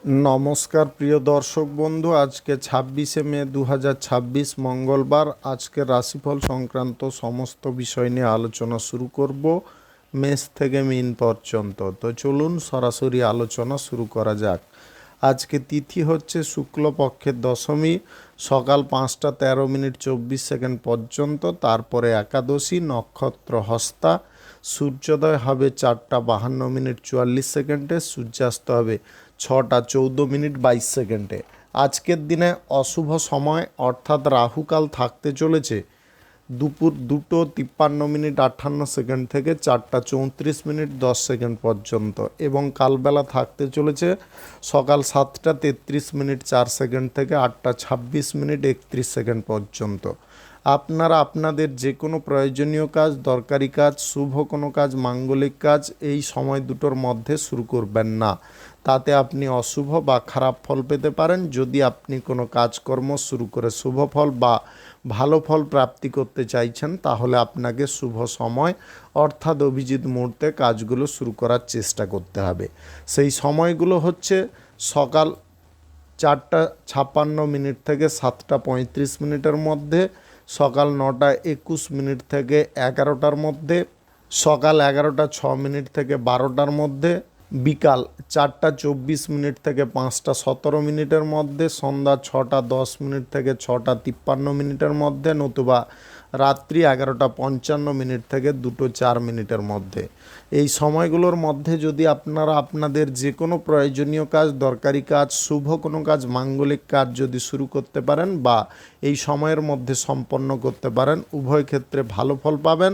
নমস্কার প্রিয় দর্শক বন্ধু, আজকে 26শে মে 2026 মঙ্গলবার। আজকের রাশিফল সংক্রান্ত সমস্ত বিষয় নিয়ে আলোচনা শুরু করব মেষ থেকে মিন পর্যন্ত। তো চলুন সরাসরি আলোচনা শুরু করা যাক। আজকে তিথি হচ্ছে শুক্লপক্ষের দশমী, সকাল 5টা 13 মিনিট 24 সেকেন্ড পর্যন্ত। তারপরে একাদশী, নক্ষত্র হস্তা। সূর্যোদয় হবে 4টা 52 মিনিট 44 সেকেন্ডে, সূর্যাস্ত হবে 6টা 14 মিনিট 22 সেকেন্ডে। আজকের দিনে অশুভ সময় অর্থাৎ রাহুকাল থাকতে চলেছে দুপুর 2টো 53 মিনিট 58 সেকেন্ড থেকে 4টা 34 মিনিট 10 সেকেন্ড পর্যন্ত, এবং কালবেলা থাকতে চলেছে সকাল 7টা 33 মিনিট 4 সেকেন্ড থেকে 8টা 26 মিনিট 31 সেকেন্ড পর্যন্ত। আপনারা আপনাদের যে কোনো প্রয়োজনীয় কাজ, দরকারি কাজ, শুভ কোনো কাজ, মাঙ্গলিক কাজ এই সময় দুটোর মধ্যে শুরু করবেন না। তাতে আপনি অশুভ বা খারাপ ফল পেতে পারেন। যদি আপনি কোনো কাজকর্ম শুরু করে শুভ ফল বা ভালো ফল প্রাপ্তি করতে চাইছেন, তাহলে আপনাকে শুভ সময় অর্থাৎ অভিজিৎ মুহূর্তে কাজগুলো শুরু করার চেষ্টা করতে হবে। সেই সময়গুলো হচ্ছে সকাল 4টা 56 মিনিট থেকে 7টা 35 মিনিটের মধ্যে, সকাল 9টা 21 মিনিট থেকে 11টার মধ্যে, সকাল 11টা 6 মিনিট থেকে 12টার মধ্যে, বিকাল 4টা 24 মিনিট থেকে 5টা 17 মিনিটের মধ্যে, সন্ধ্যা 6টা 10 মিনিট থেকে 6টা 53 মিনিটের মধ্যে, নতুবা রাত্রি 11টা 55 মিনিট থেকে 2টো 4 মিনিটের মধ্যে। এই সময়গুলোর মধ্যে যদি আপনারা আপনাদের যে কোনো প্রয়োজনীয় কাজ, দরকারি কাজ, শুভ কোনো কাজ, মাঙ্গলিক কাজ যদি শুরু করতে পারেন বা এই সময়ের মধ্যে সম্পন্ন করতে পারেন, উভয় ক্ষেত্রে ভালো ফল পাবেন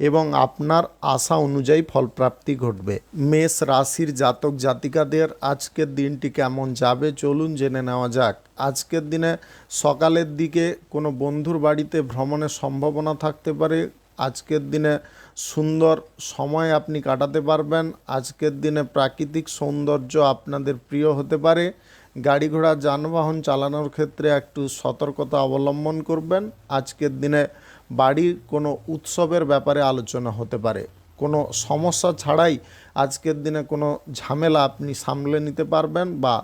এবং আপনার আশা অনুযায়ী ফলপ্রাপ্তি ঘটবে। মেষ রাশির জাতক জাতিকাদের আজকের দিনটি কেমন যাবে চলুন জেনে নেওয়া যাক। আজকের দিনে সকালের দিকে কোনো বন্ধুর বাড়িতে ভ্রমণের সম্ভাবনা থাকতে পারে। আজকের দিনে সুন্দর সময় আপনি কাটাতে পারবেন। আজকের দিনে প্রাকৃতিক সৌন্দর্য আপনাদের প্রিয় হতে পারে। গাড়ি ঘোড়া যানবাহন চালানোর ক্ষেত্রে একটু সতর্কতা অবলম্বন করবেন। আজকের দিনে বাড়ির কোনো উৎসবের ব্যাপারে আলোচনা হতে পারে। কোনো সমস্যা ছাড়াই আজকের দিনে কোনো ঝামেলা আপনি সামলে নিতে পারবেন বা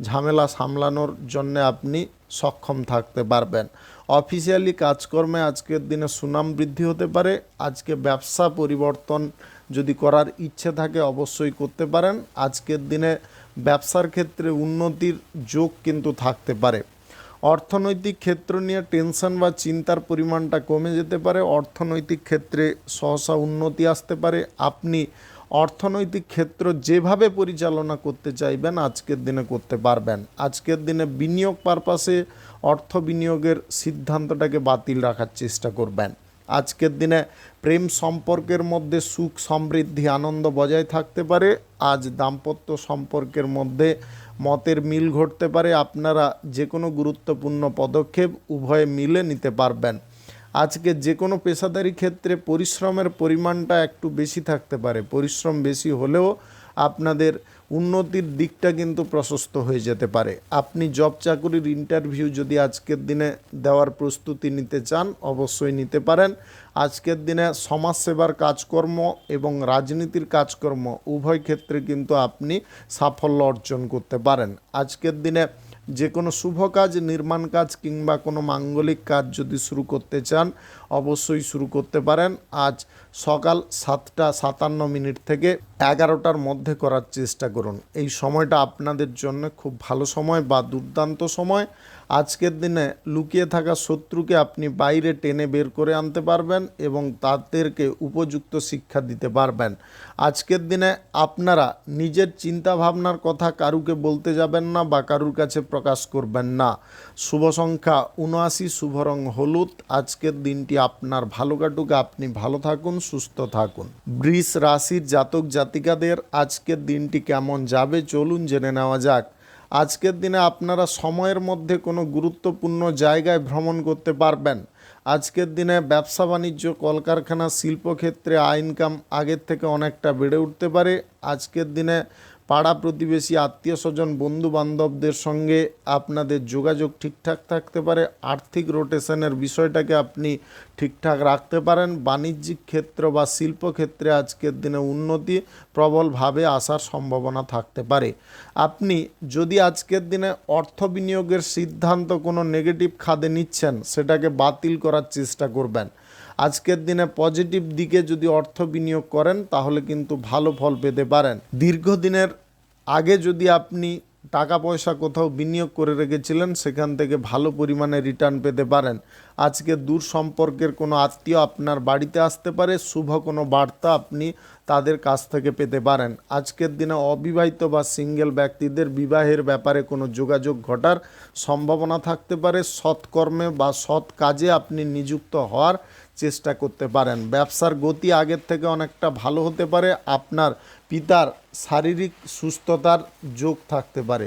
ঝামেলা সামলানোর জন্য আপনি সক্ষম থাকতে পারবেন। অফিসিয়ালি কাজকর্মে আজকের দিনে সুনাম বৃদ্ধি হতে পারে। আজকে ব্যবসা পরিবর্তন যদি করার ইচ্ছে থাকে অবশ্যই করতে পারেন। আজকের দিনে ব্যবসার ক্ষেত্রে উন্নতির যোগ কিন্তু থাকতে পারে। অর্থনৈতিক ক্ষেত্র নিয়ে টেনশন বা চিন্তার পরিমাণটা কমে যেতে পারে। অর্থনৈতিক ক্ষেত্রে সহসা উন্নতি আসতে পারে। আপনি অর্থনৈতিক ক্ষেত্র যেভাবে পরিচালনা করতে চাইবেন আজকের দিনে করতে পারবেন। আজকের দিনে বিনিয়োগ পারপাসে অর্থ বিনিয়োগের সিদ্ধান্তটাকে বাতিল রাখার চেষ্টা করবেন। আজকের দিনে প্রেম সম্পর্কের মধ্যে সুখ সমৃদ্ধি আনন্দ বজায় থাকতে পারে। আজ দাম্পত্য সম্পর্কের মধ্যে মতের মিল ঘটতে পারে। আপনারা যে কোনো গুরুত্বপূর্ণ পদক্ষেপ উভয়ে মিলে নিতে পারবেন। আজকে যে কোনো পেশাদারি ক্ষেত্রে পরিশ্রমের পরিমাণটা একটু বেশি থাকতে পারে। পরিশ্রম বেশি হলেও আপনাদের উন্নতির দিকটা কিন্তু প্রশস্ত হয়ে যেতে পারে। আপনি জব চাকুরির ইন্টারভিউ যদি আজকের দিনে দেওয়ার প্রস্তুতি নিতে চান অবশ্যই নিতে পারেন। আজকের দিনে সমাজসেবার কাজকর্ম এবং রাজনীতির কাজকর্ম উভয় ক্ষেত্রে কিন্তু আপনি সাফল্য অর্জন করতে পারেন। আজকের দিনে যে কোনো শুভ কাজ, নির্মাণ কাজ কিংবা কোনো মাঙ্গলিক কাজ যদি শুরু করতে চান অবশ্যই শুরু করতে পারেন। আজ সকাল 7টা 57 মিনিট থেকে 11টার মধ্যে করার চেষ্টা করুন। এই সময়টা আপনাদের জন্য খুব ভালো সময় বা দুর্দান্ত সময়। আজকের দিনে লুকিয়ে থাকা শত্রুকে আপনি বাইরে টেনে বের করে আনতে পারবেন এবং তাদেরকে উপযুক্ত শিক্ষা দিতে পারবেন। আজকের দিনে আপনারা নিজের চিন্তা ভাবনার কথা কারুকে বলতে যাবেন না বা কারুর কাছে প্রকাশ করবেন না। শুভ সংখ্যা 79, শুভ রং হলুদ। আজকের দিনটি আপনার ভালো কাটুক, আপনি ভালো থাকুন, সুস্থ থাকুন। বৃষ রাশির জাতক জাতিকাদের আজকের দিনটি কেমন যাবে চলুন জেনে নেওয়া যাক। আজকের দিনে আপনারা সময়ের মধ্যে কোনো গুরুত্বপূর্ণ জায়গায় ভ্রমণ করতে পারবেন। আজকের দিনে ব্যবসা বাণিজ্য, কলকারখানা, শিল্পক্ষেত্রে আয় ইনকাম আগের থেকে অনেকটা বেড়ে উঠতে পারে। আজকের দিনে পাড়া প্রতিবেশী আত্মীয় স্বজন বন্ধু বান্ধবদের সঙ্গে আপনাদের যোগাযোগ ঠিকঠাক থাকতে পারে। আর্থিক রোটেশনের বিষয়টাকে আপনি ঠিকঠাক রাখতে পারেন। বাণিজ্যিক ক্ষেত্র বা শিল্পক্ষেত্রে আজকের দিনে উন্নতি প্রবলভাবে আসার সম্ভাবনা থাকতে পারে। আপনি যদি আজকের দিনে অর্থ বিনিয়োগের সিদ্ধান্ত কোনো নেগেটিভ খাদে নিচ্ছেন, সেটাকে বাতিল করার চেষ্টা করবেন। আজকের দিনে পজিটিভ দিকে যদি অর্থ বিনিয়োগ করেন তাহলে কিন্তু ভালো ফল পেতে পারেন। দীর্ঘদিনের আগে যদি আপনি টাকা পয়সা কোথাও বিনিয়োগ করে রেখেছিলেন, সেখান থেকে ভালো পরিমাণে রিটার্ন পেতে পারেন। আজকে দূর সম্পর্কের কোনো আত্মীয় আপনার বাড়িতে আসতে পারে, শুভ কোনো বার্তা আপনি তাদের কাছ থেকে পেতে পারেন। আজকের দিনে অবিবাহিত বা সিঙ্গেল ব্যক্তিদের বিবাহের ব্যাপারে কোনো যোগাযোগ ঘটার সম্ভাবনা থাকতে পারে। সৎকর্মে বা সৎ কাজে আপনি নিযুক্ত হওয়ার চেষ্টা করতে পারেন। ব্যবসার গতি আগের থেকে অনেকটা ভালো হতে পারে। আপনার পিতার শারীরিক সুস্থতার যোগ থাকতে পারে।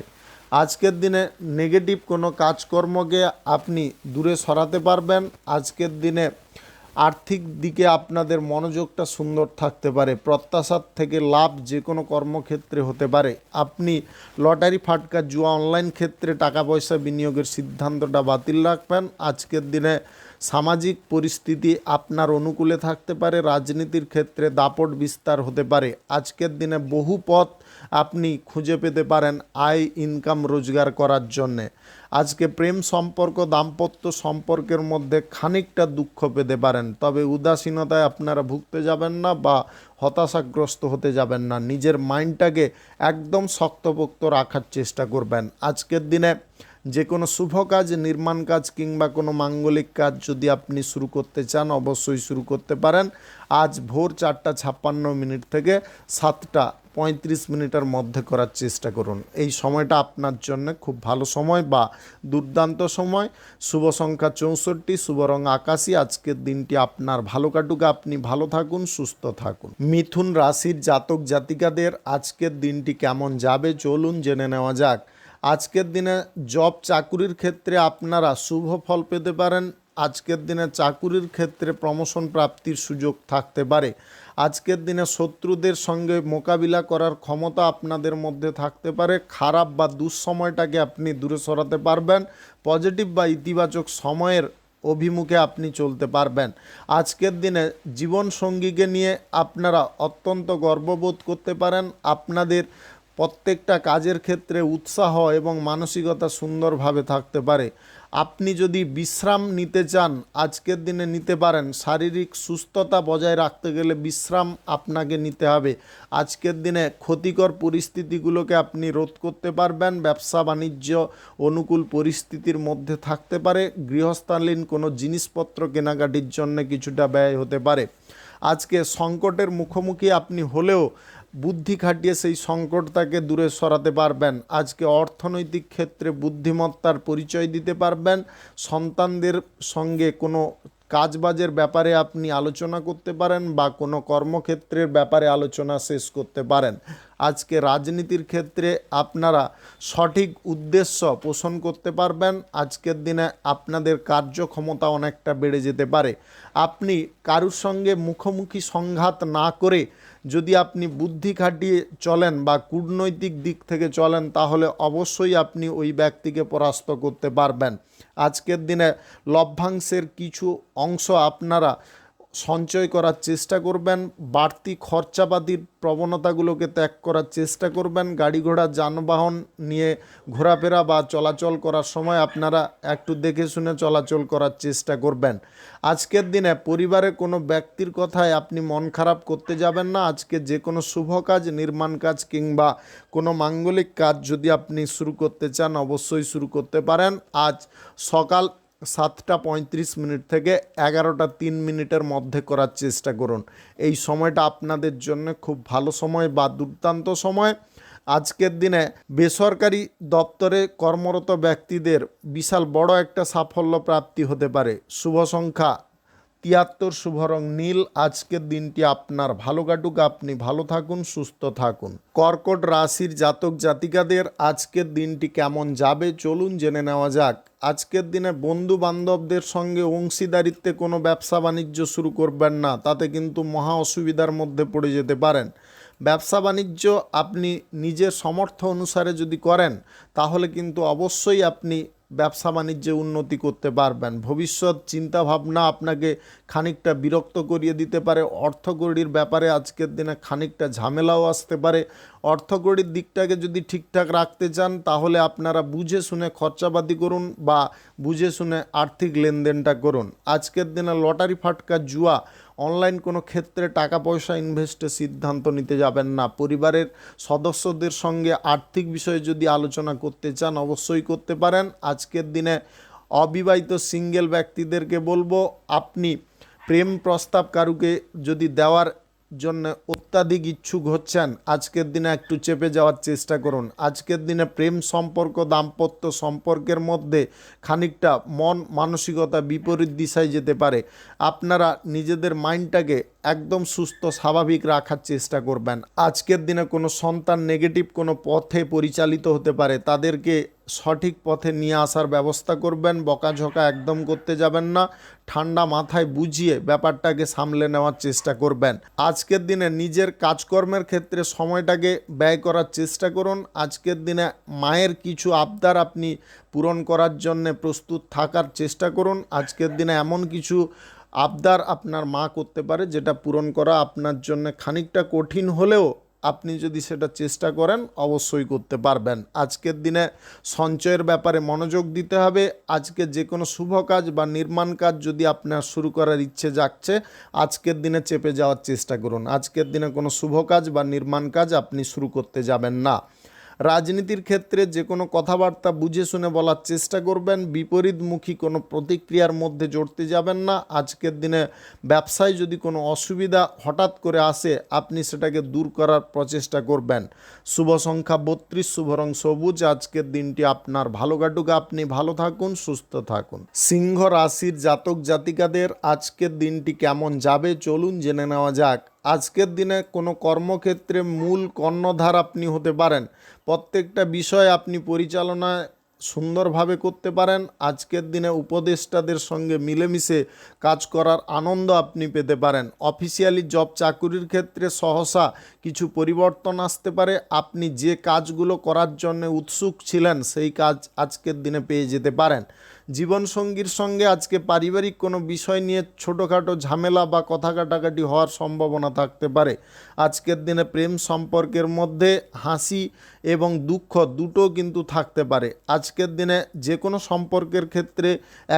আজকের দিনে নেগেটিভ কোনো কাজকর্মকে আপনি দূরে সরাতে পারবেন। আজকের দিনে আর্থিক দিকে আপনাদের মনোযোগটা সুন্দর থাকতে পারে। প্রত্যাশার থেকে লাভ যে কোনো কর্মক্ষেত্রে হতে পারে। আপনি লটারি ফাটকা জুয়া অনলাইন ক্ষেত্রে টাকা পয়সা বিনিয়োগের সিদ্ধান্তটা বাতিল রাখবেন। আজকের দিনে সামাজিক পরিস্থিতি আপনার অনুকূলে থাকতে পারে। রাজনীতির ক্ষেত্রে দাপট বিস্তার হতে পারে। আজকের দিনে বহু পথ আপনি খুঁজে পেতে পারেন আয় ইনকাম রোজগার করার জন্যে। আজকে প্রেম সম্পর্ক দাম্পত্য সম্পর্কের মধ্যে খানিকটা দুঃখ পেতে পারেন, তবে উদাসীনতায় আপনারা ভুগতে যাবেন না বা হতাশাগ্রস্ত হতে যাবেন না। নিজের মাইন্ডটাকে একদম শক্তপোক্ত রাখার চেষ্টা করবেন। আজকের দিনে যে কোনো শুভ কাজ, নির্মাণ কাজ কিংবা কোনো মাঙ্গলিক কাজ যদি আপনি শুরু করতে চান, অবশ্যই শুরু করতে পারেন। আজ ভোর 4:56 থেকে 7:35 মধ্যে করার চেষ্টা করুন। এই সময়টা আপনার জন্য খুব ভালো সময় বা দুর্দান্ত সময়। শুভ সংখ্যা 64, শুভ রং আকাশী। আজকের দিনটি আপনার ভালো কাটুক, আপনি ভালো থাকুন, সুস্থ থাকুন। মিথুন রাশির জাতক জাতিকাদের আজকের দিনটি কেমন যাবে চলুন জেনে নেওয়া যাক। আজকের দিনে জব চাকুরির ক্ষেত্রে আপনারা শুভ ফল পেতে পারেন। আজকের দিনে চাকুরির ক্ষেত্রে প্রমোশন প্রাপ্তির সুযোগ থাকতে পারে। আজকের দিনে শত্রুদের সঙ্গে মোকাবিলা করার ক্ষমতা আপনাদের মধ্যে থাকতে পারে। খারাপ বা দুঃসময়টাকে আপনি দূরে সরাতে পারবেন। পজিটিভ বা ইতিবাচক সময়ের অভিমুখে আপনি চলতে পারবেন। আজকের দিনে জীবনসঙ্গীকে নিয়ে আপনারা অত্যন্ত গর্ববোধ করতে পারেন। আপনাদের প্রত্যেকটা কাজের ক্ষেত্রে উৎসাহ এবং মানসিকতা সুন্দরভাবে থাকতে পারে। আপনি যদি বিশ্রাম নিতে চান, আজকের দিনে নিতে পারেন। শারীরিক সুস্থতা বজায় রাখতে গেলে বিশ্রাম আপনাকে নিতে হবে। আজকের দিনে ক্ষতিকর পরিস্থিতিগুলোকে আপনি রোধ করতে পারবেন। ব্যবসা বাণিজ্য অনুকূল পরিস্থিতির মধ্যে থাকতে পারে। গৃহস্থালীন কোনো জিনিসপত্র কেনাকাটির জন্য কিছুটা ব্যয় হতে পারে। আজকে সংকটের মুখোমুখি আপনি হলেও বুদ্ধি খাটিয়ে সেই সংকটটাকে দূরে সরাতে পারবেন। আজকে অর্থনৈতিক ক্ষেত্রে বুদ্ধিমত্তার পরিচয় দিতে পারবেন। সন্তানদের সঙ্গে কোনো কাজবাজের ব্যাপারে আপনি আলোচনা করতে পারেন বা কোনো কর্মক্ষেত্রের ব্যাপারে আলোচনা শেষ করতে পারেন। আজকে রাজনীতির ক্ষেত্রে আপনারা সঠিক উদ্দেশ্য পোষণ করতে পারবেন। আজকের দিনে আপনাদের কার্যক্ষমতা অনেকটা বেড়ে যেতে পারে। আপনি কারুর সঙ্গে মুখোমুখি সংঘাত না করে যদি আপনি বুদ্ধি খাটিয়ে চলেন বা কূটনৈতিক দিক থেকে চলেন, তাহলে অবশ্যই আপনি ওই ব্যক্তিকে পরাস্ত করতে পারবেন। আজকের দিনে লভ্যাংশের কিছু অংশ আপনারা সঞ্চয় করার চেষ্টা করবেন। বাড়তি খরচাপাতির প্রবণতাগুলোকে ত্যাগ করার চেষ্টা করবেন। গাড়ি ঘোড়া যানবাহন নিয়ে ঘোরাফেরা বা চলাচল করার সময় আপনারা একটু দেখে শুনে চলাচল করার চেষ্টা করবেন। আজকের দিনে পরিবারের কোনো ব্যক্তির কথায় আপনি মন খারাপ করতে যাবেন না। আজকে যে কোনো শুভ কাজ, নির্মাণ কাজ কিংবা কোনো মাঙ্গলিক কাজ যদি আপনি শুরু করতে চান, অবশ্যই শুরু করতে পারেন। আজ সকাল 7:35 থেকে 11:03 মধ্যে করার চেষ্টা করুন। এই সময়টা আপনাদের জন্য খুব ভালো সময় বা দুর্দান্ত সময়। আজকের দিনে বেসরকারি দপ্তরে কর্মরত ব্যক্তিদের বিশাল বড় একটা সাফল্য প্রাপ্তি হতে পারে। শুভ সংখ্যা 73, শুভ রং নীল। আজকের দিনটি আপনার ভালো কাটুক, আপনি ভালো থাকুন, সুস্থ থাকুন। কর্কট রাশির জাতক জাতিকাদের আজকের দিনটি কেমন যাবে চলুন জেনে নেওয়া যাক। আজকের দিনে বন্ধু বান্ধবদের সঙ্গে অংশীদারিত্বে কোনো ব্যবসা বাণিজ্য শুরু করবেন না, তাতে কিন্তু মহা অসুবিধার মধ্যে পড়ে যেতে পারেন। ব্যবসা বাণিজ্য আপনি নিজের সামর্থ্য অনুসারে যদি করেন তাহলে কিন্তু অবশ্যই আপনি ব্যবসা বাণিজ্যে উন্নতি করতে পারবেন। ভবিষ্যৎ চিন্তাভাবনা আপনাকে খানিকটা বিরক্ত করিয়ে দিতে পারে। অর্থকড়ির ব্যাপারে আজকের দিনে খানিকটা ঝামেলাও আসতে পারে। অর্থকড়ির দিকটাকে যদি ঠিকঠাক রাখতে চান তাহলে আপনারা বুঝে শুনে খরচাপাতি করুন বা বুঝে শুনে আর্থিক লেনদেনটা করুন। আজকের দিনে লটারি ফাটকা জুয়া অনলাইন কোনো ক্ষেত্রে টাকা পয়সা ইনভেস্টের সিদ্ধান্ত নিতে যাবেন না। পরিবারের সদস্যদের সঙ্গে আর্থিক বিষয়ে যদি আলোচনা করতে চান অবশ্যই করতে পারেন। আজকের দিনে অবিবাহিত সিঙ্গেল ব্যক্তিদেরকে বলবো, আপনি প্রেম প্রস্তাব কারুকে যদি দেওয়ার জন্য অত্যাধিক ইচ্ছুক হচ্ছেন আজকের দিনে একটু চেপে যাওয়ার চেষ্টা করুন। আজকের দিনে প্রেম সম্পর্ক দাম্পত্য সম্পর্কের মধ্যে খানিকটা মন মানসিকতা বিপরীত দিশায় যেতে পারে। আপনারা নিজেদের মাইন্ডটাকে একদম সুস্থ স্বাভাবিক রাখার চেষ্টা করবেন। আজকের দিনে কোনো সন্তান নেগেটিভ কোনো পথে পরিচালিত হতে পারে, তাদেরকে সঠিক পথে নিয়ে আসার ব্যবস্থা করবেন। বকাঝকা একদম করতে যাবেন না, ঠান্ডা মাথায় বুঝিয়ে ব্যাপারটাকে সামলে নেওয়ার চেষ্টা করবেন। আজকের দিনে নিজের কাজকর্মের ক্ষেত্রে সময়টাকে ব্যয় করার চেষ্টা করুন। আজকের দিনে মায়ের কিছু আবদার আপনি পূরণ করার জন্য প্রস্তুত থাকার চেষ্টা করুন। আজকের দিনে এমন কিছু আবদার আপনার মা করতে পারে যেটা পূরণ করা আপনার জন্য খানিকটা কঠিন হলেও আপনি যদি সেটা চেষ্টা করেন অবশ্যই করতে পারবেন। আজকের দিনে সঞ্চয়ের ব্যাপারে মনোযোগ দিতে হবে। আজকে যে কোনো শুভ কাজ বা নির্মাণ কাজ যদি আপনার শুরু করার ইচ্ছে জাগছে আজকের দিনে চেপে যাওয়ার চেষ্টা করুন। আজকের দিনে কোনো শুভ কাজ বা নির্মাণ কাজ আপনি শুরু করতে যাবেন না। রাজনীতির ক্ষেত্রে যে কোনো কথাবার্তা বুঝে শুনে বলার চেষ্টা করবেন। বিপরীতমুখী কোনো প্রতিক্রিয়ার মধ্যে জড়তে যাবেন না। আজকের দিনে ব্যবসায় যদি কোনো অসুবিধা হঠাৎ করে আসে আপনি সেটাকে দূর করার প্রচেষ্টা করবেন। শুভ সংখ্যা 32, শুভ রং সবুজ। আজকের দিনটি আপনার ভালো কাটুক, আপনি ভালো থাকুন, সুস্থ থাকুন। সিংহ রাশির জাতক জাতিকাদের আজকের দিনটি কেমন যাবে চলুন জেনে নেওয়া যাক। আজকের দিনে কোনো কর্মক্ষেত্রে মূল কর্ণধার আপনি হতে পারেন। প্রত্যেকটা বিষয় আপনি পরিচালনায় সুন্দরভাবে করতে পারেন। আজকের দিনে উপদেষ্টাদের সঙ্গে মিলেমিশে কাজ করার আনন্দ আপনি পেতে পারেন। অফিসিয়ালি জব চাকুরির ক্ষেত্রে সহসা কিছু পরিবর্তন আসতে পারে। আপনি যে কাজগুলো করার জন্য উৎসুক ছিলেন সেই কাজ আজকের দিনে পেয়ে যেতে পারেন। জীবনসঙ্গীর সঙ্গে আজকে পারিবারিক কোনো বিষয় নিয়ে ছোটোখাটো ঝামেলা বা কথা কাটাকাটি হওয়ার সম্ভাবনা থাকতে পারে। আজকের দিনে প্রেম সম্পর্কের মধ্যে হাসি এবং দুঃখ দুটো কিন্তু থাকতে পারে। আজকের দিনে যে কোনো সম্পর্কের ক্ষেত্রে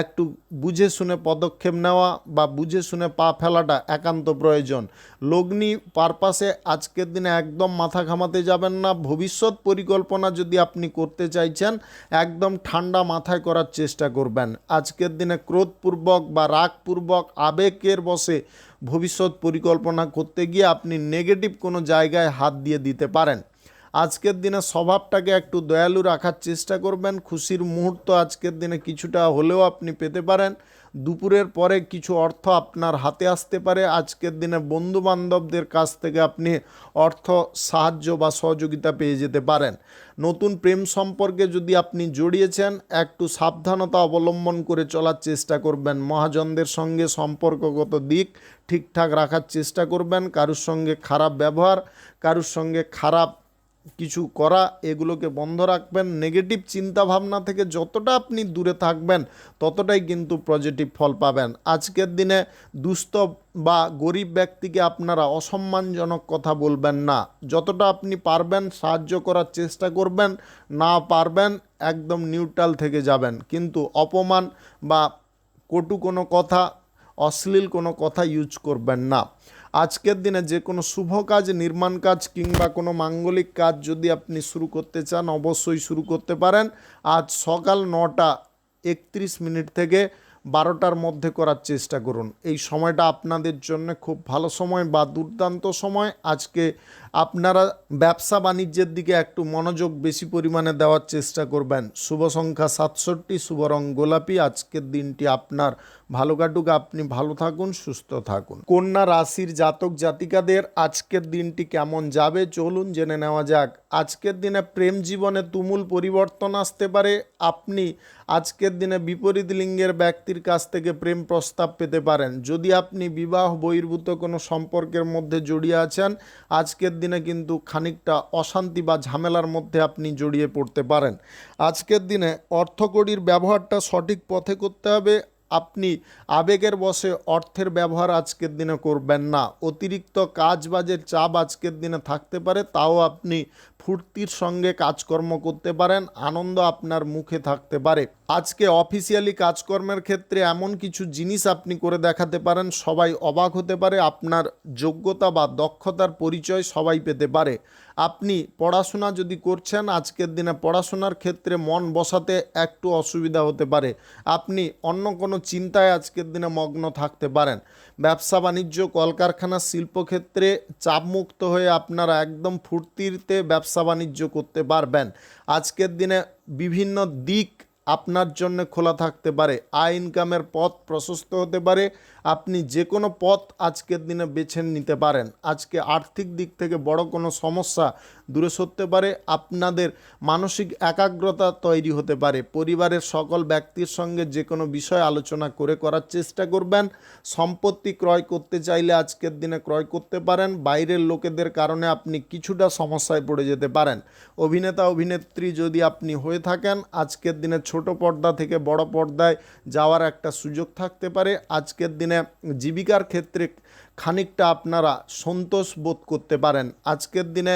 একটু বুঝে শুনে পদক্ষেপ নেওয়া বা বুঝে শুনে পা ফেলাটা একান্ত প্রয়োজন। লগ্নি পারপাসে আজকের দিনে একদম মাথা ঘামাতে যাবেন না। ভবিষ্যৎ পরিকল্পনা যদি আপনি করতে চাইছেন একদম ঠান্ডা মাথায় করার চেষ্টা করবেন। আজকের দিনে ক্রোধপূর্বক বা রাগপূর্বক আবেগের বশে ভবিষ্যৎ পরিকল্পনা করতে গিয়ে আপনি নেগেটিভ কোনো জায়গায় হাত দিয়ে দিতে পারেন। আজকের দিনে স্বভাবটাকে একটু দয়ালু রাখার চেষ্টা করবেন। খুশির মুহূর্ত আজকের দিনে কিছুটা হলেও আপনি পেতে পারেন। দুপুরের পরে কিছু অর্থ আপনার হাতে আসতে পারে। আজকের দিনে বন্ধু বান্ধবদের কাছ থেকে আপনি অর্থ সাহায্য বা সহযোগিতা পেয়ে যেতে পারেন। নতুন প্রেম সম্পর্কে যদি আপনি জড়িয়েছেন একটু সাবধানতা অবলম্বন করে চলার চেষ্টা করবেন। মহাজনদের সঙ্গে সম্পর্কগত দিক ঠিকঠাক রাখার চেষ্টা করবেন। কারুর সঙ্গে খারাপ ব্যবহার, কারুর সঙ্গে খারাপ কিছু করা এগুলোকে বন্ধ রাখবেন। নেগেটিভ চিন্তাভাবনা থেকে যতটা আপনি দূরে থাকবেন ততটাই কিন্তু পজিটিভ ফল পাবেন। আজকের দিনে দুস্থ বা গরিব ব্যক্তিকে আপনারা অসম্মানজনক কথা বলবেন না। যতটা আপনি পারবেন সাহায্য করার চেষ্টা করবেন, না পারবেন একদম নিউট্রাল থেকে যাবেন। কিন্তু অপমান বা কটু কোনো কথা, অশ্লীল কোনো কথা ইউজ করবেন না। আজকের দিনে যে কোনো শুভ কাজ, নির্মাণ কাজ কিংবা কোনো মাঙ্গলিক কাজ যদি আপনি শুরু করতে চান অবশ্যই শুরু করতে পারেন। আজ সকাল 9:31 থেকে 12টার মধ্যে করার চেষ্টা করুন। এই সময়টা আপনাদের জন্য খুব ভালো সময় বা দুর্দান্ত সময়। আজকে আপনারা ব্যবসা বাণিজ্যের দিকে একটু মনোযোগ বেশি পরিমাণে দেওয়ার চেষ্টা করবেন। শুভ সংখ্যা 67, শুভ রং গোলাপি। আজকের দিনটি আপনার ভালো কাটুক, আপনি ভালো থাকুন, সুস্থ থাকুন। কন্যা রাশির জাতক জাতিকাদের আজকের দিনটি কেমন যাবে চলুন জেনে নেওয়া যাক। আজকের দিনে প্রেম জীবনে তুমুল পরিবর্তন আসতে পারে। আপনি আজকের দিনে বিপরীত লিঙ্গের ব্যক্তির কাছ থেকে প্রেম প্রস্তাব পেতে পারেন। যদি আপনি বিবাহ বহির্ভূত কোনো সম্পর্কের মধ্যে জড়িয়ে আছেন আজকের দিনে কিন্তু খানিকটা অশান্তি বা ঝামেলার মধ্যে আপনি জড়িয়ে পড়তে পারেন। আজকের দিনে অর্থকড়ির ব্যবহারটা সঠিক পথে করতে হবে। আপনি আবেগের বশে অর্থের ব্যবহার আজকের দিনে করবেন না। অতিরিক্ত কাজবাজের চাপ আজকের দিনে থাকতে পারে, তাও আপনি ফুর্তির সঙ্গে কাজকর্ম করতে পারেন, আনন্দ আপনার মুখে থাকতে পারে। আজকে অফিসিয়ালি কাজকর্মের ক্ষেত্রে এমন কিছু জিনিস আপনি করে দেখাতে পারেন, সবাই অবাক হতে পারে, আপনার যোগ্যতা বা দক্ষতার পরিচয় সবাই পেতে পারে। আপনি পড়াশোনা যদি করছেন, আজকের দিনে পড়াশোনার ক্ষেত্রে মন বসাতে একটু অসুবিধা হতে পারে। আপনি অন্য কোনো চিন্তায় আজকের দিনে মগ্ন থাকতে পারেন। ব্যবসা বাণিজ্য, কলকারখানা, শিল্পক্ষেত্রে চাপমুক্ত হয়ে আপনারা একদম ফুর্তিতে ব্যবসা বাণিজ্য করতে পারবেন। আজকের দিনে বিভিন্ন দিক আপনার জন্য খোলা থাকতে পারে। আয় ইনকামের পথ প্রশস্ত হতে পারে। আপনি যে কোনো পথ আজকের দিনে বেছে নিতে পারেন। আজকে আর্থিক দিক থেকে বড় কোনো সমস্যা দূরে সরতে পারে। আপনাদের মানসিক একাগ্রতা তৈরি হতে পারে। পরিবারের সকল ব্যক্তির সঙ্গে যে কোনো বিষয় আলোচনা করার চেষ্টা করবেন। সম্পত্তি ক্রয় করতে চাইলে আজকের দিনে ক্রয় করতে পারেন। বাইরের লোকেদের কারণে আপনি কিছুটা সমস্যায় পড়ে যেতে পারেন। অভিনেতা অভিনেত্রী যদি আপনি হয়ে থাকেন, আজকের দিনে ছোট পর্দা থেকে বড় পর্দায় যাওয়ার একটা সুযোগ থাকতে পারে। আজকের দিনে জীবিকার ক্ষেত্রে খানিকটা আপনারা সন্তোষ বোধ করতে পারেন। আজকের দিনে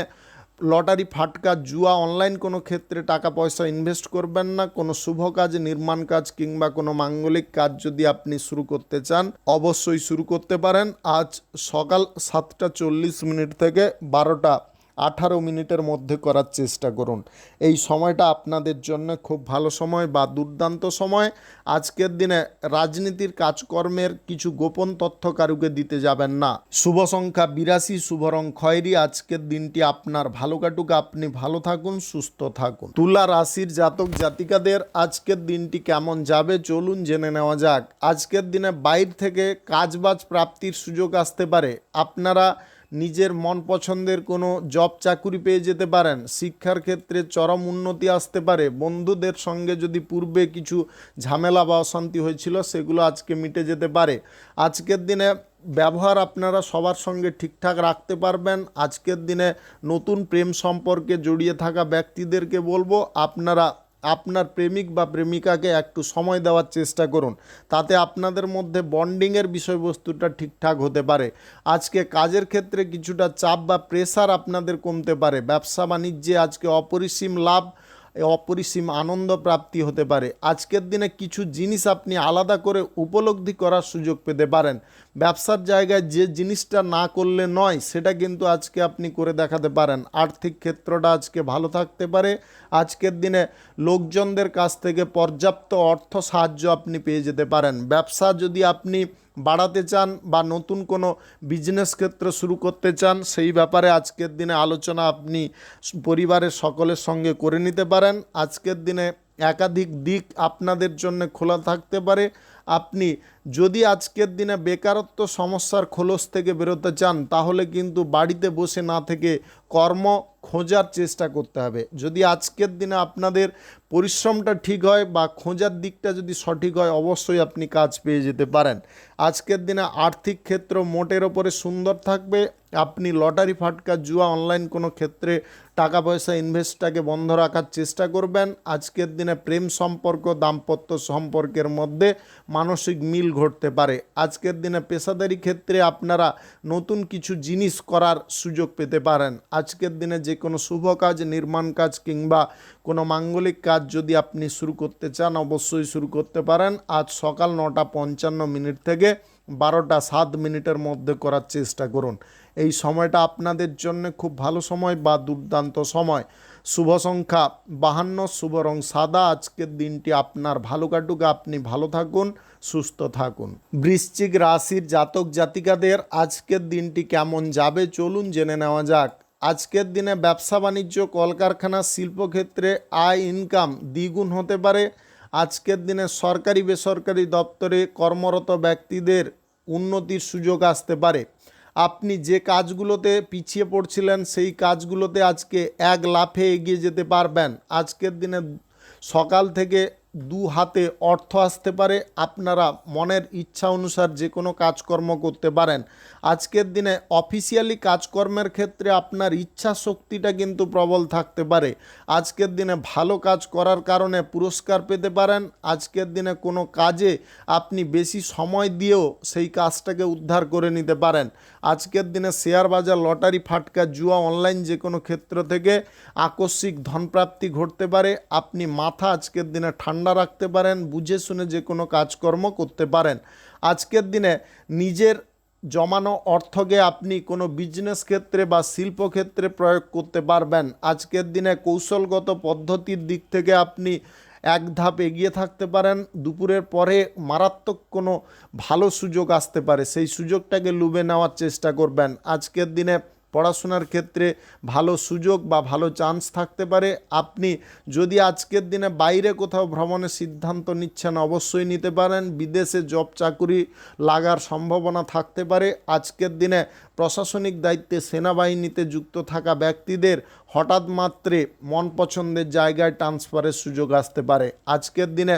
লটারি, ফাটকা, জুয়া, অনলাইন কোনো ক্ষেত্রে টাকা পয়সা ইনভেস্ট করবেন না। কোনো শুভ কাজ, নির্মাণ কাজ কিংবা কোনো মাঙ্গলিক কাজ যদি আপনি শুরু করতে চান, অবশ্যই শুরু করতে পারেন। আজ সকাল 7:40 থেকে 12:18 মধ্যে করার চেষ্টা করুন। এই সময়টা আপনাদের জন্য খুব ভালো সময় বা দুর্দান্ত সময়। আজকের দিনে রাজনীতির কাজকর্মের কিছু গোপন তথ্য কারুকে দিতে যাবেন না। শুভ সংখ্যা 82, শুভ রং খয়েরি। আজকের দিনটি আপনার ভালো কাটুক, আপনি ভালো থাকুন, সুস্থ থাকুন। তুলা রাশির জাতক জাতিকাদের আজকের দিনটি কেমন যাবে চলুন জেনে নেওয়া যাক। আজকের দিনে বাইরে থেকে কাজবাজ প্রাপ্তির সুযোগ আসতে পারে। আপনারা নিজের মন পছন্দের কোনো জব চাকুরি পেয়ে যেতে পারেন। শিক্ষার ক্ষেত্রে চরম উন্নতি আসতে পারে। বন্ধুদের সঙ্গে যদি পূর্বে কিছু ঝামেলা বা অশান্তি হয়েছিল, সেগুলো আজকে মিটে যেতে পারে। আজকের দিনে ব্যবহার আপনারা সবার সঙ্গে ঠিকঠাক রাখতে পারবেন। আজকের দিনে নতুন প্রেম সম্পর্কে জড়িয়ে থাকা ব্যক্তিদেরকে বলবো, আপনারা আপনার প্রেমিক বা প্রেমিকাকে একটু সময় দেওয়ার চেষ্টা করুন। তাতে আপনাদের মধ্যে বন্ডিংয়ের বিষয়বস্তুটা ঠিকঠাক হতে পারে। আজকে কাজের ক্ষেত্রে কিছুটা চাপ বা প্রেসার আপনাদের কমতে পারে। ব্যবসা বাণিজ্যে আজকে অপরিসীম লাভ, অপরিসীম আনন্দ প্রাপ্তি হতে পারে। আজকের দিনে কিছু জিনিস আপনি আলাদা করে উপলব্ধি করার সুযোগ পেতে পারেন। ব্যবসার জায়গায় যে জিনিসটা না করলে নয়, সেটা কিন্তু আজকে আপনি করে দেখাতে পারেন। আর্থিক ক্ষেত্রটা আজকে ভালো থাকতে পারে। আজকের দিনে লোকজনদের কাছ থেকে পর্যাপ্ত অর্থ সাহায্য আপনি পেয়ে যেতে পারেন। ব্যবসা যদি আপনি বাড়াতে চান বা নতুন কোনো বিজনেস ক্ষেত্র শুরু করতে চান, সেই ব্যাপারে আজকের দিনে আলোচনা আপনি পরিবারের সকলের সঙ্গে করে নিতে পারেন। আজকের দিনে একাধিক দিক আপনাদের জন্য খোলা থাকতে পারে। আপনি যদি আজকের দিনে বেকারত্ব সমস্যার খোলস থেকে বেরোতে চান, তাহলে কিন্তু বাড়িতে বসে না থেকে কর্ম খোঁজার চেষ্টা করতে হবে। যদি আজকের দিনে আপনাদের পরিশ্রমটা ঠিক হয় বা খোঁজার দিকটা যদি সঠিক হয়, অবশ্যই আপনি কাজ পেয়ে যেতে পারেন। আজকের দিনে আর্থিক ক্ষেত্র মোটের ওপরে সুন্দর থাকবে। আপনি লটারি, ফাটকা, জুয়া, অনলাইন কোনো ক্ষেত্রে টাকা পয়সা ইনভেস্টটাকে বন্ধ রাখার চেষ্টা করবেন। আজকের দিনে প্রেম সম্পর্ক, দাম্পত্য সম্পর্কের মধ্যে মানসিক মিল ঘটতে পারে। আজকের দিনে পেশাদারি ক্ষেত্রে আপনারা নতুন কিছু জিনিস করার সুযোগ পেতে পারেন। আজকের দিনে যে কোনো শুভ কাজ, নির্মাণ কাজ কিংবা কোনো মাঙ্গলিক কাজ যদি আপনি শুরু করতে চান, অবশ্যই শুরু করতে পারেন। আজ সকাল 9:55 থেকে 12:07 মধ্যে করার চেষ্টা করুন। এই সময়টা আপনাদের জন্য খুব ভালো সময় বা দুর্দান্ত সময়। শুভ সংখ্যা 52, শুভ রং সাদা। আজকের দিনটি আপনার ভালো কাটুক, আপনি ভালো থাকুন, সুস্থ থাকুন। বৃশ্চিক রাশির জাতক জাতিকাদের আজকের দিনটি কেমন যাবে চলুন জেনে নেওয়া যাক। আজকের দিনে ব্যবসা বাণিজ্য, কলকারখানা, শিল্পক্ষেত্রে আয় ইনকাম দ্বিগুণ হতে পারে। আজকের দিনে সরকারি বেসরকারি দপ্তরে কর্মরত ব্যক্তিদের উন্নতির সুযোগ আসতে পারে। আপনি যে কাজগুলোতে পিছিয়ে পড়ছিলেন, সেই কাজগুলোতে আজকে এক লাফে এগিয়ে যেতে পারবেন। আজকের দিনে সকাল থেকে দু হাতে অর্থ আসতে পারে, আপনারা মনের ইচ্ছা অনুসার যে কোনো কাজকর্ম করতে পারেন। আজকের দিনে অফিসিয়ালি কাজকর্মের ক্ষেত্রে আপনার ইচ্ছা শক্তিটা কিন্তু প্রবল থাকতে পারে। আজকের দিনে ভালো কাজ করার কারণে পুরস্কার পেতে পারেন। আজকের দিনে কোনো কাজে আপনি বেশি সময় দিয়েও সেই কাজটাকে উদ্ধার করে নিতে পারেন। আজকের দিনে শেয়ার বাজার, লটারি, ফাটকা, জুয়া, অনলাইন যে কোনো ক্ষেত্র থেকে আকস্মিক ধনপ্রাপ্তি ঘটতে পারে। আপনি মাথা আজকের দিনে ঠান্ডা রাখতে পারেন, বুঝে শুনে যে কোনো কাজকর্ম করতে পারেন। আজকের দিনে নিজের জমানো অর্থকে আপনি কোনো বিজনেস ক্ষেত্রে বা শিল্পক্ষেত্রে প্রয়োগ করতে পারবেন। আজকের দিনে কৌশলগত পদ্ধতির দিক থেকে আপনি এক ধাপ এগিয়ে থাকতে পারেন। দুপুরের পরে মারাত্মক কোনো ভালো সুযোগ আসতে পারে, সেই সুযোগটাকে লুবে নেওয়ার চেষ্টা করবেন। আজকের দিনে পড়াশোনার ক্ষেত্রে ভালো সুযোগ বা ভালো চান্স থাকতে পারে। আপনি যদি আজকের দিনে বাইরে কোথাও ভ্রমণের সিদ্ধান্ত নিচ্ছেন, অবশ্যই নিতে পারেন। বিদেশে জব চাকুরি লাগার সম্ভাবনা থাকতে পারে। আজকের দিনে প্রশাসনিক দায়িত্বে সেনাবাহিনীতে যুক্ত থাকা ব্যক্তিদের হঠাৎ মাত্রে মন পছন্দের জায়গায় ট্রান্সফারের সুযোগ আসতে পারে। আজকের দিনে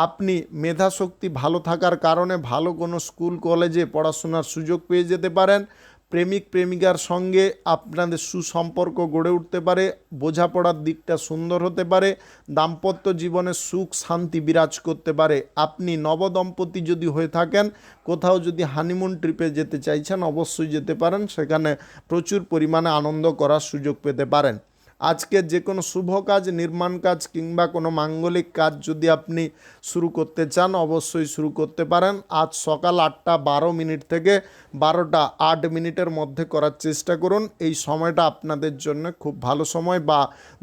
আপনি মেধাশক্তি ভালো থাকার কারণে ভালো কোনো স্কুল কলেজে পড়াশোনার সুযোগ পেয়ে যেতে পারেন। প্রেমিক প্রেমিকার সঙ্গে আপনাদের সুসম্পর্ক গড়ে উঠতে পারে। বোঝাপড়ার দিকটা সুন্দর হতে পারে। দাম্পত্য জীবনে সুখ শান্তি বিরাজ করতে পারে। আপনি নবদম্পতি যদি হয়ে থাকেন, কোথাও যদি হানিমুন ট্রিপে যেতে চাইছেন, অবশ্যই যেতে পারেন। সেখানে প্রচুর পরিমাণে আনন্দ করার সুযোগ পেতে পারেন। আজকে যে কোনো শুভ কাজ, নির্মাণ কাজ কিংবা কোনো মাঙ্গলিক কাজ যদি আপনি শুরু করতে চান, অবশ্যই শুরু করতে পারেন। আজ সকাল 8:12 থেকে 12:08 মধ্যে করার চেষ্টা করুন। এই সময়টা আপনাদের জন্য খুব ভালো সময় বা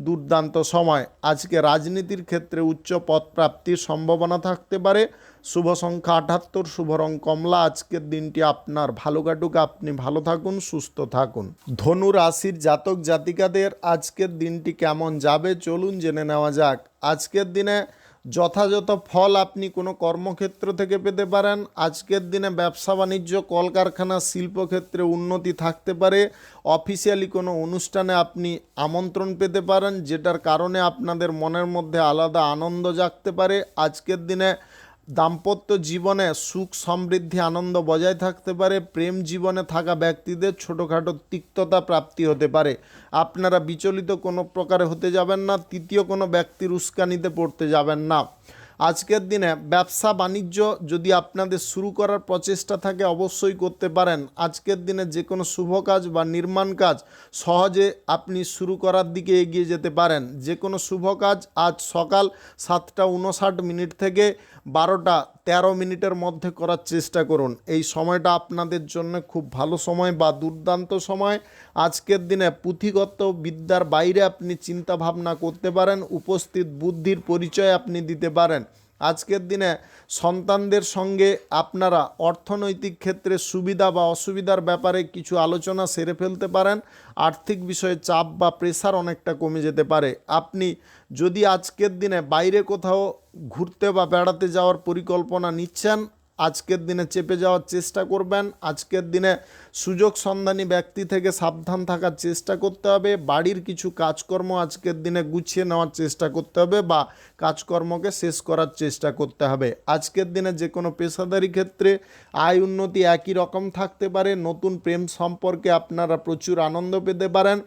দুর্দান্ত সময়। আজকে রাজনীতির ক্ষেত্রে উচ্চ পদ প্রাপ্তির সম্ভাবনা থাকতে পারে। শুভ সংখ্যা 78, শুভ রং কমলা। আজকের দিনটি আপনার ভালো কাটুক, আপনি ভালো থাকুন, সুস্থ থাকুন। ধনু রাশির জাতক জাতিকাদের আজকের দিনটি কেমন যাবে চলুন জেনে নেওয়া যাক। আজকের দিনে যথাযথ ফল আপনি কোনো কর্মক্ষেত্র থেকে পেতে পারেন। আজকের দিনে ব্যবসা বাণিজ্য, কলকারখানা, শিল্পক্ষেত্রে উন্নতি থাকতে পারে। অফিসিয়ালি কোনো অনুষ্ঠানে আপনি আমন্ত্রণ পেতে পারেন, যেটার কারণে আপনাদের মনের মধ্যে আলাদা আনন্দ জাগতে পারে। আজকের দিনে দাম্পত্য জীবনে সুখ সমৃদ্ধি আনন্দ বজায় থাকতে পারে। প্রেম জীবনে থাকা ব্যক্তিদের ছোটোখাটো তিক্ততা প্রাপ্তি হতে পারে। আপনারা বিচলিত কোনো প্রকারে হতে যাবেন না। তৃতীয় কোনো ব্যক্তির উস্কানিতে পড়তে যাবেন না। আজকের দিনে ব্যবসা বাণিজ্য যদি আপনাদের শুরু করার প্রচেষ্টা থাকে, অবশ্যই করতে পারেন। আজকের দিনে যে কোনো শুভ কাজ বা নির্মাণ কাজ সহজে আপনি শুরু করার দিকে এগিয়ে যেতে পারেন। যে কোনো শুভ কাজ আজ সকাল 7:59 থেকে 12:13 মধ্যে করার চেষ্টা করুন। এই সময়টা আপনাদের জন্য খুব ভালো সময় বা দুর্দান্ত সময়। আজকের দিনে পুঁথিগত বিদ্যার বাইরে আপনি চিন্তা ভাবনা করতে পারেন। উপস্থিত বুদ্ধির পরিচয় আপনি দিতে পারেন। আজকের দিনে সন্তানদের সঙ্গে আপনারা অর্থনৈতিক ক্ষেত্রে সুবিধা বা অসুবিধার ব্যাপারে কিছু আলোচনা সেরে ফেলতে পারেন। আর্থিক বিষয়ে চাপ বা প্রেশার অনেকটা কমে যেতে পারে। আপনি যদি আজকের দিনে বাইরে কোথাও ঘুরতে বা বেড়াতে যাওয়ার পরিকল্পনা নিচ্ছেন, আজকের দিনে চেপে যাওয়ার চেষ্টা করবেন। আজকের দিনে সুযোগ সন্ধানী ব্যক্তি থেকে সাবধান থাকার চেষ্টা করতে হবে। বাড়ির কিছু কাজকর্ম আজকের দিনে গুছিয়ে নেওয়ার চেষ্টা করতে হবে বা কাজকর্মকে শেষ করার চেষ্টা করতে হবে। আজকের দিনে যে কোনো পেশাদারি ক্ষেত্রে আয় উন্নতি একই রকম থাকতে পারে। নতুন প্রেম সম্পর্কে আপনারা প্রচুর আনন্দ পেতে পারেন।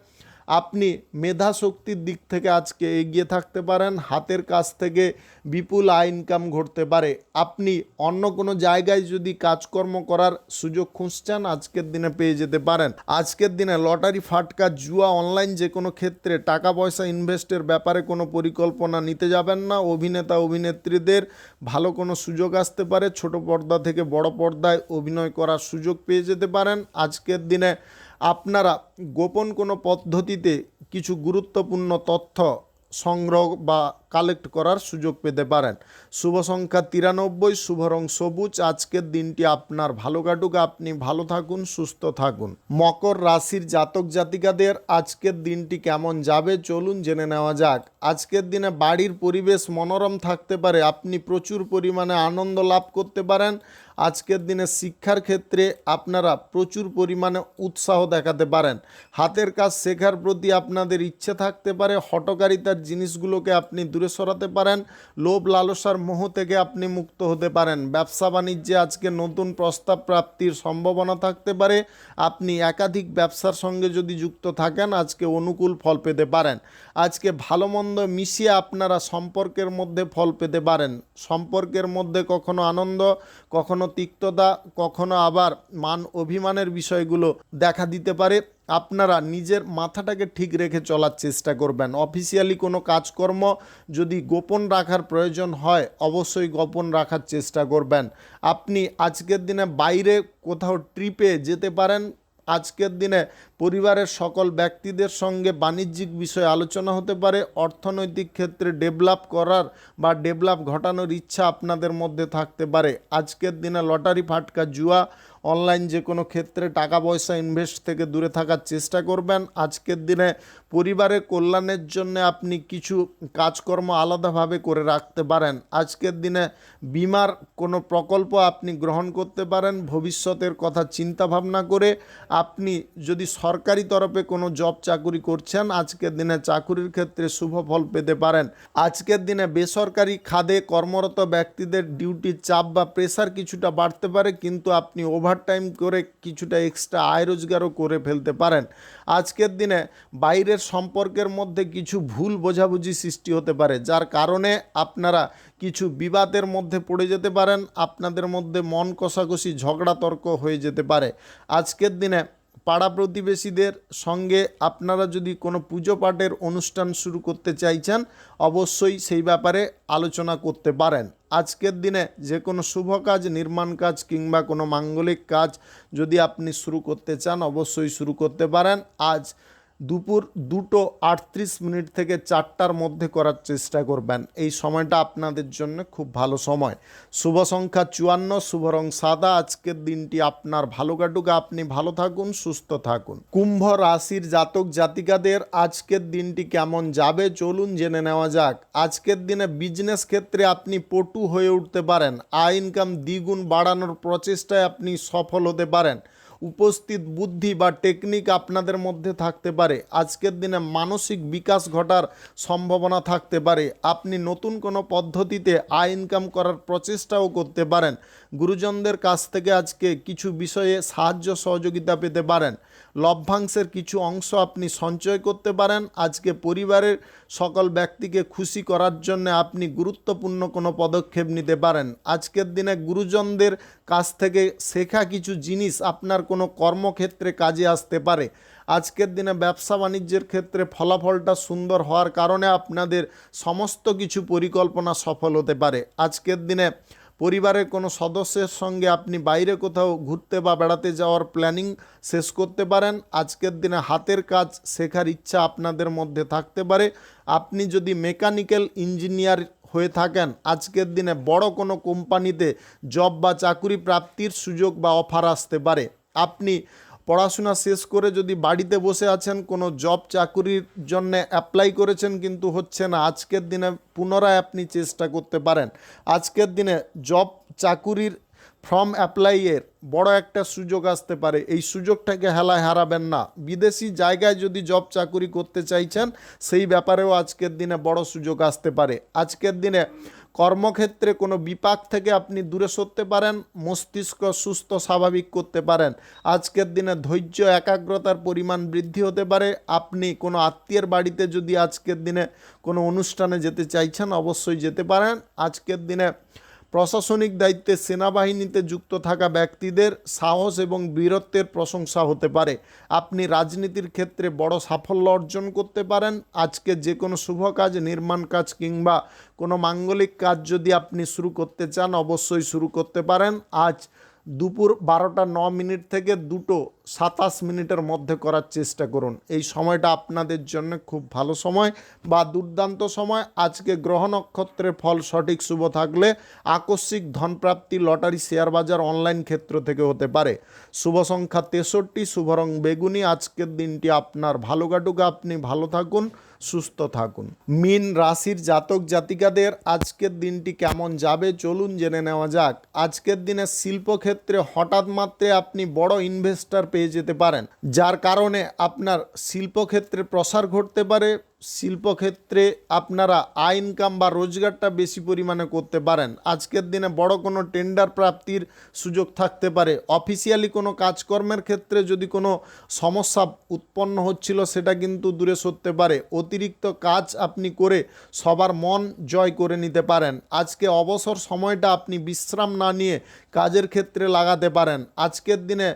আপনি মেধা শক্তির দিক থেকে আজকে এগিয়ে থাকতে পারেন। হাতের কাছ থেকে বিপুল আয় ইনকাম ঘটতে পারে। আপনি অন্য কোনো জায়গায় যদি কাজকর্ম করার সুযোগ খুঁজছেন, আজকের দিনে পেয়ে যেতে পারেন। আজকের দিনে লটারি, ফাটকা, জুয়া, অনলাইন যে কোনো ক্ষেত্রে টাকা পয়সা ইনভেস্টের ব্যাপারে কোনো পরিকল্পনা নিতে যাবেন না। অভিনেতা অভিনেত্রীদের ভালো কোনো সুযোগ আসতে পারে। ছোট পর্দা থেকে বড় পর্দায় অভিনয় করার সুযোগ পেয়ে যেতে পারেন। আজকের দিনে আপনারা গোপন কোনো পদ্ধতিতে কিছু গুরুত্বপূর্ণ তথ্য সংগ্রহ বা কালেক্ট করার সুযোগ পেতে পারেন। শুভ সংখ্যা 93, শুভ রং সবুজ। আজকের দিনটি আপনার ভালো কাটুক, আপনি ভালো থাকুন, সুস্থ থাকুন। মকর রাশির জাতক জাতিকাদের আজকের দিনটি কেমন যাবে চলুন জেনে নেওয়া যাক। আজকের দিনে বাড়ির পরিবেশ মনোরম থাকতে পারে। আপনি প্রচুর পরিমাণে আনন্দ লাভ করতে পারেন। আজকের দিনে শিক্ষার ক্ষেত্রে আপনারা প্রচুর পরিমাণে উৎসাহ দেখাতে পারেন। হাতের কাজ শেখার প্রতি আপনাদের ইচ্ছে থাকতে পারে। হঠকারিতার জিনিসগুলোকে আপনি দূরে সরাতে পারেন। লোভ লালসার মোহ থেকে আপনি মুক্ত হতে পারেন। ব্যবসা বাণিজ্যে আজকে নতুন প্রস্তাব প্রাপ্তির সম্ভাবনা থাকতে পারে। আপনি একাধিক ব্যবসার সঙ্গে যদি যুক্ত থাকেন আজকে অনুকূল ফল পেতে পারেন। আজকে ভালো মন্দ মিশিয়ে আপনারা সম্পর্কের মধ্যে ফল পেতে পারেন। সম্পর্কের মধ্যে কখনো আনন্দ, কখনো তিক্ততা, কখনো আবার মান অভিমানের বিষয়গুলো দেখা দিতে পারে। আপনারা নিজের মাথাটাকে ঠিক রেখে চলার চেষ্টা করবেন। অফিসিয়ালি কোনো কাজকর্ম যদি গোপন রাখার প্রয়োজন হয় অবশ্যই গোপন রাখার চেষ্টা করবেন। আপনি আজকের দিনে বাইরে কোথাও ট্রিপে যেতে পারেন। আজকের দিনে পরিবারের সকল ব্যক্তিদের সঙ্গে বাণিজ্যিক বিষয়ে আলোচনা হতে পারে। অর্থনৈতিক ক্ষেত্রে ডেভেলপ করার বা ডেভেলপ ঘটানোর ইচ্ছা আপনাদের মধ্যে থাকতে পারে। আজকের দিনে লটারি ফাটকা জুয়া অনলাইন যে কোনো ক্ষেত্রে টাকা পয়সা ইনভেস্ট থেকে দূরে থাকার চেষ্টা করবেন। আজকের দিনে পরিবারের কল্যাণের জন্য আপনি কিছু কাজকর্ম আলাদাভাবে করে রাখতে পারেন। আজকের দিনে বিমার কোনো প্রকল্প আপনি গ্রহণ করতে পারেন। ভবিষ্যতের কথা চিন্তা ভাবনা করে আপনি যদি সরকারি তরফে কোনো জব চাকুরি করছেন আজকের দিনে চাকুরির ক্ষেত্রে শুভ ফল পেতে পারেন। আজকের দিনে বেসরকারি খাতে কর্মরত ব্যক্তিদের ডিউটির চাপ বা প্রেশার কিছুটা বাড়তে পারে, কিন্তু আপনি ওভারটাইম করে কিছুটা এক্সট্রা আয় রোজগারও করে ফেলতে পারেন। আজকের দিনে বাইরের সম্পর্কের মধ্যে কিছু ভুল বোঝাবুঝি সৃষ্টি হতে পারে, যার কারণে আপনারা কিছু বিবাদের মধ্যে পড়ে যেতে পারেন। আপনাদের মধ্যে মন কষাকষি ঝগড়া তর্ক হয়ে যেতে পারে। আজকের দিনে পাড়া প্রতিবেশীদের সঙ্গে আপনারা যদি কোনো পুজো পাঠের অনুষ্ঠান শুরু করতে চাইছেন অবশ্যই সেই ব্যাপারে আলোচনা করতে পারেন। আজকের দিনে যে কোনো শুভ কাজ, নির্মাণ কাজ কিংবা কোনো মাঙ্গলিক কাজ যদি আপনি শুরু করতে চান অবশ্যই শুরু করতে পারেন। আজ দুপুর 2:38 থেকে 4টার মধ্যে করার চেষ্টা করবেন। এই সময়টা আপনাদের জন্য খুব ভালো সময়। শুভ সংখ্যা 54, শুভ রং সাদা। আজকের দিনটি আপনার ভালো কাটুক, আপনি ভালো থাকুন, সুস্থ থাকুন। কুম্ভ রাশির জাতক জাতিকাদের আজকের দিনটি কেমন যাবে চলুন জেনে নেওয়া যাক। আজকের দিনে বিজনেস ক্ষেত্রে আপনি পটু হয়ে উঠতে পারেন। আয় ইনকাম দ্বিগুণ বাড়ানোর প্রচেষ্টায় আপনি সফল হতে পারেন। উপস্থিত বুদ্ধি বা টেকনিক আপনাদের মধ্যে থাকতে পারে। আজকের দিনে মানসিক বিকাশ ঘটার সম্ভাবনা থাকতে পারে। আপনি নতুন কোনো পদ্ধতিতে আয় ইনকাম করার প্রচেষ্টাও করতে পারেন। গুরুজনদের কাছ থেকে আজকে কিছু বিষয়ে সাহায্য সহযোগিতা পেতে পারেন। লভ্যাংশের কিছু অংশ আপনি সঞ্চয় করতে পারেন। আজকে পরিবারের সকল ব্যক্তিকে খুশি করার জন্য আপনি গুরুত্বপূর্ণ কোনো পদক্ষেপ নিতে পারেন। আজকের দিনে গুরুজনদের কাছ থেকে শেখা কিছু জিনিস আপনার কোনো কর্মক্ষেত্রে কাজে আসতে পারে। আজকের দিনে ব্যবসা বাণিজ্যের ক্ষেত্রে ফলাফলটা সুন্দর হওয়ার কারণে আপনাদের সমস্ত কিছু পরিকল্পনা সফল হতে পারে। আজকের দিনে পরিবারের কোনো সদস্যের সঙ্গে আপনি বাইরে কোথাও ঘুরতে বা বেড়াতে যাওয়ার প্ল্যানিং শেষ করতে পারেন। আজকের দিনে হাতের কাজ শেখার ইচ্ছা আপনাদের মধ্যে থাকতে পারে। আপনি যদি মেকানিক্যাল ইঞ্জিনিয়ার হয়ে থাকেন আজকের দিনে বড় কোনো কোম্পানিতে জব বা চাকুরি প্রাপ্তির সুযোগ বা অফার আসতে পারে। আপনি পড়াশোনা শেষ করে যদি বাড়িতে বসে আছেন, কোনো জব চাকুরির জন্য অ্যাপ্লাই করেছেন কিন্তু হচ্ছে না, আজকের দিনে পুনরায় আপনি চেষ্টা করতে পারেন। আজকের দিনে জব চাকুরির ফর্ম অ্যাপ্লাইয়ের বড় একটা সুযোগ আসতে পারে, এই সুযোগটাকে হেলায় হারাবেন না। বিদেশি জায়গায় যদি জব চাকুরি করতে চাইছেন সেই ব্যাপারেও আজকের দিনে বড় সুযোগ আসতে পারে। আজকের দিনে কর্মক্ষেত্রে কোনো বিপাক থেকে আপনি দূরে সরতে পারেন। মস্তিষ্ক সুস্থ স্বাভাবিক করতে পারেন। আজকের দিনে ধৈর্য একাগ্রতার পরিমাণ বৃদ্ধি হতে পারে। আপনি কোনো আত্মীয়ের বাড়িতে যদি আজকের দিনে কোনো অনুষ্ঠানে যেতে চাইছেন অবশ্যই যেতে পারেন। আজকের দিনে প্রশাসনিক দায়িত্বে সেনাবাহিনীতে যুক্ত থাকা ব্যক্তিদের সাহস এবং বীরত্বের প্রশংসা হতে পারে। আপনি রাজনীতির ক্ষেত্রে বড় সাফল্য অর্জন করতে পারেন। আজকে যে কোনো শুভ কাজ, নির্মাণ কাজ কিংবা কোনো মাঙ্গলিক কাজ যদি আপনি শুরু করতে চান অবশ্যই শুরু করতে পারেন। আজ দুপুর 12টা 9 মিনিট থেকে 2টো 27 মিনিটের মধ্যে করার চেষ্টা করুন। এই সময়টা আপনাদের জন্য খুব ভালো সময় বা দুর্দান্ত সময়। আজকে গ্রহ নক্ষত্রের ফল সঠিক শুভ থাকলে আকস্মিক ধনপ্রাপ্তি, লটারি, শেয়ার বাজার, অনলাইন ক্ষেত্র থেকে হতে পারে। শুভ সংখ্যা 63, শুভ রং বেগুনি। আজকের দিনটি আপনার ভালো কাটুক, আপনি ভালো থাকুন, সুস্থ থাকুন। মীন রাশির জাতক জাতিকাদের আজকের দিনটি কেমন যাবে চলুন জেনে নেওয়া যাক। আজকের দিনে শিল্পক্ষেত্রে হঠাৎ মাত্রে আপনি বড় ইনভেস্টর পেয়ে যেতে পারেন, যার কারণে আপনার শিল্পক্ষেত্রে প্রসার ঘটতে পারে। শিল্পক্ষেত্রে আপনারা আয় ইনকাম বা রোজগারটা বেশি পরিমাণে করতে পারেন। আজকের দিনে বড় কোনো টেন্ডার প্রাপ্তির সুযোগ থাকতে পারে। অফিসিয়ালি কোনো কাজকর্মের ক্ষেত্রে যদি কোনো সমস্যা উৎপন্ন হচ্ছিল সেটা কিন্তু দূরে সরতে পারে। অতিরিক্ত কাজ আপনি করে সবার মন জয় করে নিতে পারেন। আজকে অবসর সময়টা আপনি বিশ্রাম না নিয়ে কাজের ক্ষেত্রে লাগাতে পারেন। আজকের দিনে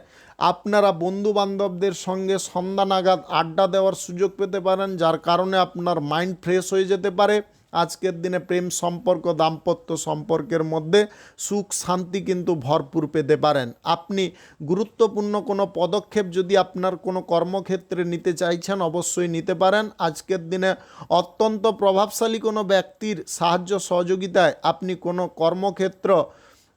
আপনারা বন্ধু বান্ধবদের সঙ্গে সন্ধ্যা নাগাদ আড্ডা দেওয়ার সুযোগ পেতে পারেন, যার কারণে আপনার মাইন্ড ফ্রেশ হয়ে যেতে পারে। আজকের দিনে প্রেম সম্পর্ক, দাম্পত্য সম্পর্কের মধ্যে সুখ শান্তি কিন্তু ভরপুর পেতে পারেন। আপনি গুরুত্বপূর্ণ কোনো পদক্ষেপ যদি আপনার কোনো কর্মক্ষেত্রে নিতে চাইছেন অবশ্যই নিতে পারেন। আজকের দিনে অত্যন্ত প্রভাবশালী কোনো ব্যক্তির সাহায্য সহযোগিতায় আপনি কোনো কর্মক্ষেত্র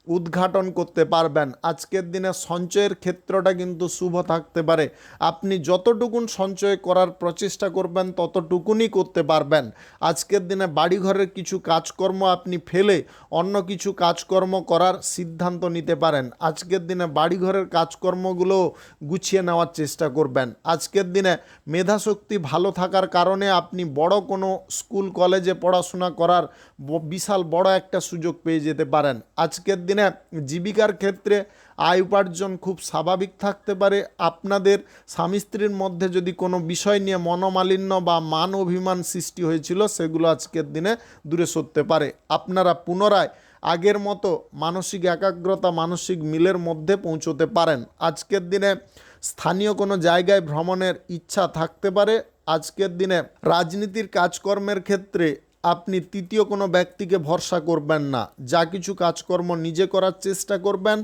উদ্ঘাটন করতে পারবেন। আজকের দিনে সঞ্চয়ের ক্ষেত্রটা কিন্তু শুভ থাকতে পারে। আপনি যতটুকুন সঞ্চয় করার প্রচেষ্টা করবেন ততটুকুনই করতে পারবেন। আজকের দিনে বাড়িঘরের কিছু কাজকর্ম আপনি ফেলে অন্য কিছু কাজকর্ম করার সিদ্ধান্ত নিতে পারেন। আজকের দিনে বাড়িঘরের কাজকর্মগুলো গুছিয়ে নেওয়ার চেষ্টা করবেন। আজকের দিনে মেধাশক্তি ভালো থাকার কারণে আপনি বড় কোনো স্কুল কলেজে পড়াশোনা করার বিশাল বড় একটা সুযোগ পেয়ে যেতে পারেন। আজকের দিনে জীবিকার ক্ষেত্রে আয় উপার্জন খুব স্বাভাবিক থাকতে পারে। আপনাদের স্বামী স্ত্রীর মধ্যে যদি কোনো বিষয় নিয়ে মনোমালিন্য বা মান অভিমান সৃষ্টি হয়েছিল সেগুলো আজকের দিনে দূরে সরতে পারে। আপনারা পুনরায় আগের মতো মানসিক একাগ্রতা, মানসিক মিলের মধ্যে পৌঁছতে পারেন। আজকের দিনে স্থানীয় কোনো জায়গায় ভ্রমণের ইচ্ছা থাকতে পারে। আজকের দিনে রাজনীতির কাজকর্মের ক্ষেত্রে আপনি তৃতীয় কোনো ব্যক্তিকে ভরসা করবেন না, যা কিছু কাজকর্ম নিজে করার চেষ্টা করবেন।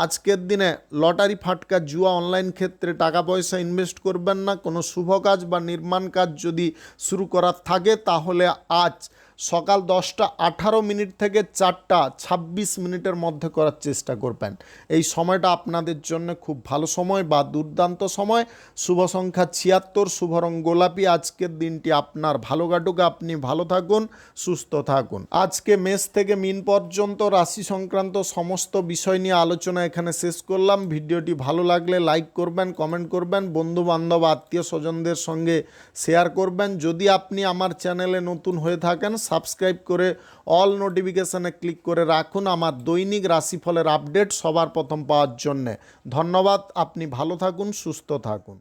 আজকের দিনে লটারি, ফাটকা, জুয়া, অনলাইন ক্ষেত্রে টাকা পয়সা ইনভেস্ট করবেন না। কোনো শুভ কাজ বা নির্মাণ কাজ যদি শুরু করার থাকে তাহলে আজ সকাল 10:18 থেকে 4:26 মধ্যে করার চেষ্টা করবেন। এই সময়টা আপনাদের জন্য খুব ভালো সময় বা দুর্দান্ত সময়। শুভ সংখ্যা 76, শুভ রং গোলাপি। আজকের দিনটি আপনার ভালো কাটুক, আপনি ভালো থাকুন, সুস্থ থাকুন। আজকে মেষ থেকে মীন পর্যন্ত রাশি সংক্রান্ত সমস্ত বিষয় নিয়ে আলোচনা এখানে শেষ করলাম। ভিডিওটি ভালো লাগলে লাইক করবেন, কমেন্ট করবেন, বন্ধু বান্ধব আত্মীয় স্বজনদের সঙ্গে শেয়ার করবেন। যদি আপনি আমার চ্যানেলে নতুন হয়ে থাকেন সাবস্ক্রাইব করে অল নোটিফিকেশানে ক্লিক করে রাখুন আমার দৈনিক রাশিফলের আপডেট সবার প্রথম পাওয়ার জন্যে। ধন্যবাদ, আপনি ভালো থাকুন, সুস্থ থাকুন।